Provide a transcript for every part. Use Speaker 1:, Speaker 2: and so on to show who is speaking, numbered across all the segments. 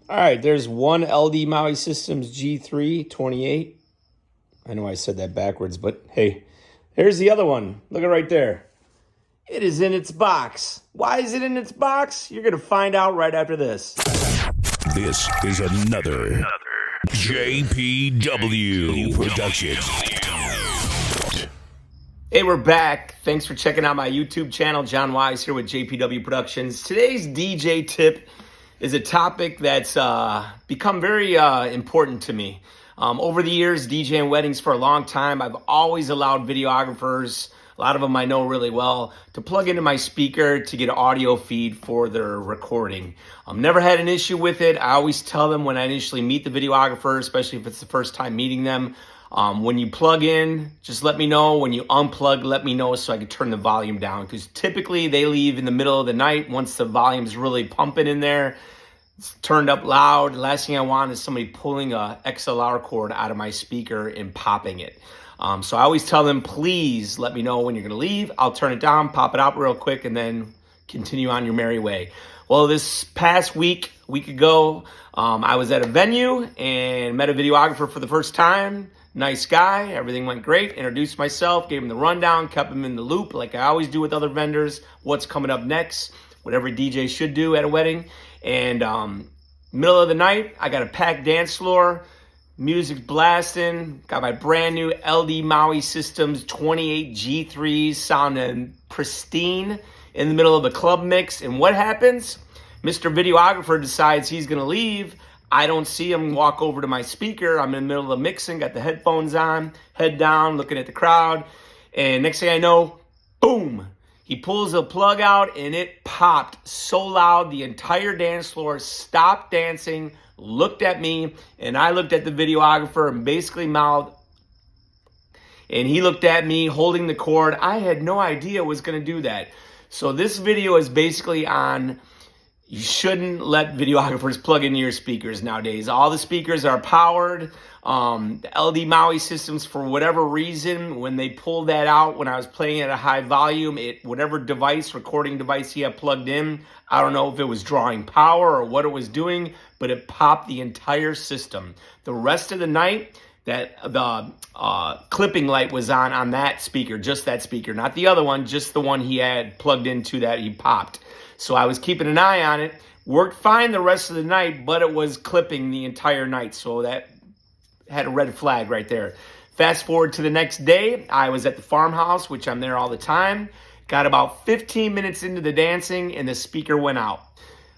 Speaker 1: All right, there's one LD Maui Systems G328. I know I said that backwards, but hey, here's the other one. Look at right there. It is in its box. Why is it in its box? You're going to find out right after this.
Speaker 2: This is another JPW production.
Speaker 1: Hey, we're back. Thanks for checking out my YouTube channel. John Wise here with JPW Productions. Today's DJ tip is a topic that's become very important to me. Over the years, DJing weddings for a long time, I've always allowed videographers, a lot of them I know really well, to plug into my speaker to get an audio feed for their recording. I've never had an issue with it. I always tell them when I initially meet the videographer, especially if it's the first time meeting them, when you plug in, just let me know. When you unplug, let me know so I can turn the volume down. Because typically they leave in the middle of the night once the volume's really pumping in there. It's turned up loud. The last thing I want is somebody pulling a XLR cord out of my speaker and popping it. So I always tell them, please let me know when you're going to leave. I'll turn it down, pop it out real quick, and then continue on your merry way. Well, this past week ago, I was at a venue and met a videographer for the first time. Nice guy. Everything went great. Introduced myself, gave him the rundown, kept him in the loop like I always do with other vendors. What's coming up next, what every DJ should do at a wedding. And middle of the night, I got a packed dance floor, music blasting, got my brand new LD Maui Systems 28 G3s sounding pristine in the middle of the club mix. And what happens? Mr. Videographer decides he's going to leave. I don't see him walk over to my speaker. I'm in the middle of mixing, got the headphones on, head down, looking at the crowd. And next thing I know, boom, he pulls the plug out and it popped so loud the entire dance floor stopped dancing, looked at me, and I looked at the videographer and basically mouthed, and he looked at me holding the cord. I had no idea it was going to do that. So this video is basically on, you shouldn't let videographers plug into your speakers nowadays. All the speakers are powered. The LD Maui Systems, for whatever reason, when they pulled that out, when I was playing at a high volume, whatever recording device he had plugged in, I don't know if it was drawing power or what it was doing, but it popped the entire system. The rest of the night, that the clipping light was on that speaker, just that speaker, not the other one, just the one he had plugged into that he popped. So I was keeping an eye on it, worked fine the rest of the night, but it was clipping the entire night. So that had a red flag right there. Fast forward to the next day, I was at the farmhouse, which I'm there all the time. Got about 15 minutes into the dancing and the speaker went out.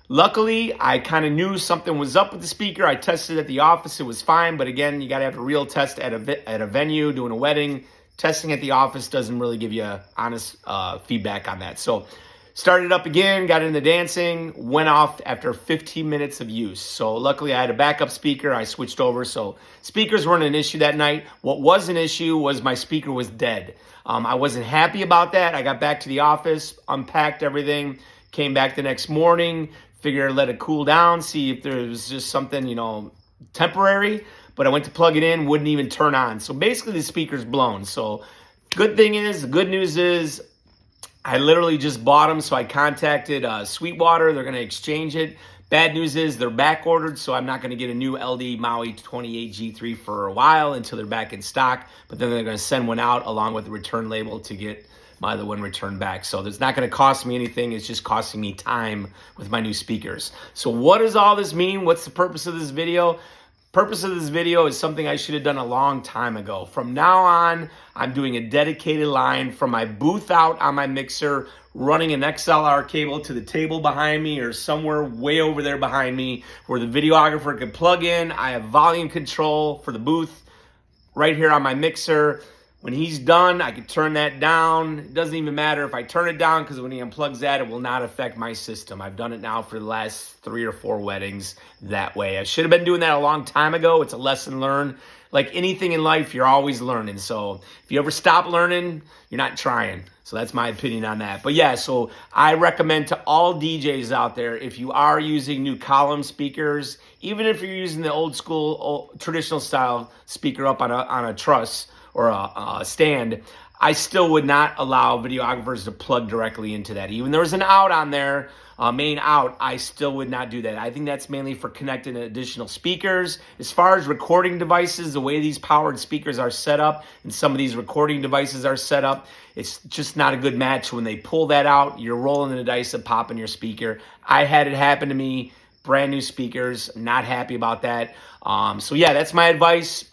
Speaker 1: Luckily, I kind of knew something was up with the speaker. I tested at the office, it was fine. But again, you got to have a real test at a venue, doing a wedding. Testing at the office doesn't really give you honest feedback on that. So started up again, got into dancing, went off after 15 minutes of use. So luckily I had a backup speaker. I switched over. So speakers weren't an issue that night. What was an issue was my speaker was dead. I wasn't happy about that. I got back to the office, unpacked everything, came back the next morning, figured let it cool down, see if there was just something, temporary. But I went to plug it in, wouldn't even turn on. So basically the speaker's blown. So the good news is, I literally just bought them, so I contacted Sweetwater. They're going to exchange it. Bad news is they're back ordered, so I'm not going to get a new LD Maui 28 G3 for a while until they're back in stock. But then they're going to send one out along with the return label to get my other one returned back. So it's not going to cost me anything. It's just costing me time with my new speakers. So what does all this mean? What's the purpose of this video? Purpose of this video is something I should have done a long time ago. From now on, I'm doing a dedicated line from my booth out on my mixer, running an XLR cable to the table behind me or somewhere way over there behind me where the videographer can plug in. I have volume control for the booth right here on my mixer. When he's done, I can turn that down. It doesn't even matter if I turn it down because when he unplugs that, it will not affect my system. I've done it now for the last 3 or 4 weddings that way. I should have been doing that a long time ago. It's a lesson learned. Like anything in life, you're always learning. So if you ever stop learning, you're not trying. So that's my opinion on that. But yeah, so I recommend to all DJs out there, if you are using new column speakers, even if you're using the old school, traditional style speaker up on a truss or a stand, I still would not allow videographers to plug directly into that. Even there was an out on there, main out, I still would not do that. I think that's mainly for connecting additional speakers. As far as recording devices, the way these powered speakers are set up and some of these recording devices are set up, it's just not a good match. When they pull that out, you're rolling the dice of popping your speaker. I had it happen to me, brand new speakers, not happy about that. So yeah, that's my advice.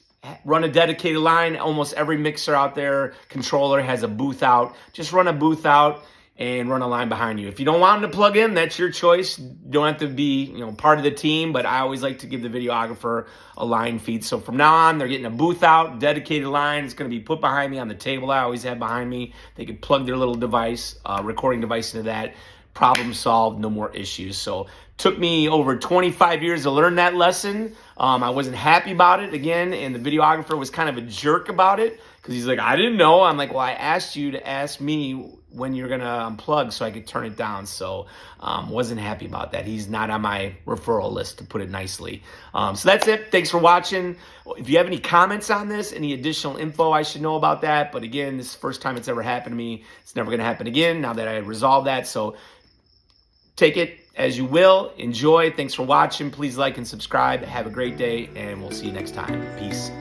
Speaker 1: Run a dedicated line. Almost every mixer out there, controller, has a booth out. Just run a booth out and run a line behind you. If you don't want them to plug in, that's your choice. You don't have to be, part of the team, but I always like to give the videographer a line feed. So from now on, they're getting a booth out, dedicated line. It's going to be put behind me on the table I always have behind me. They can plug their little device, recording device into that. Problem solved, no more issues. So took me over 25 years to learn that lesson. I wasn't happy about it again, and the videographer was kind of a jerk about it because he's like, I didn't know. I'm like, well, I asked you to ask me when you're gonna unplug so I could turn it down. So wasn't happy about that. He's not on my referral list, to put it nicely. So that's it. Thanks for watching. If you have any comments on this, any additional info I should know about that, but again, this is the first time it's ever happened to me. It's never gonna happen again now that I resolved that. So take it as you will. Enjoy. Thanks for watching. Please like and subscribe. Have a great day, and we'll see you next time. Peace.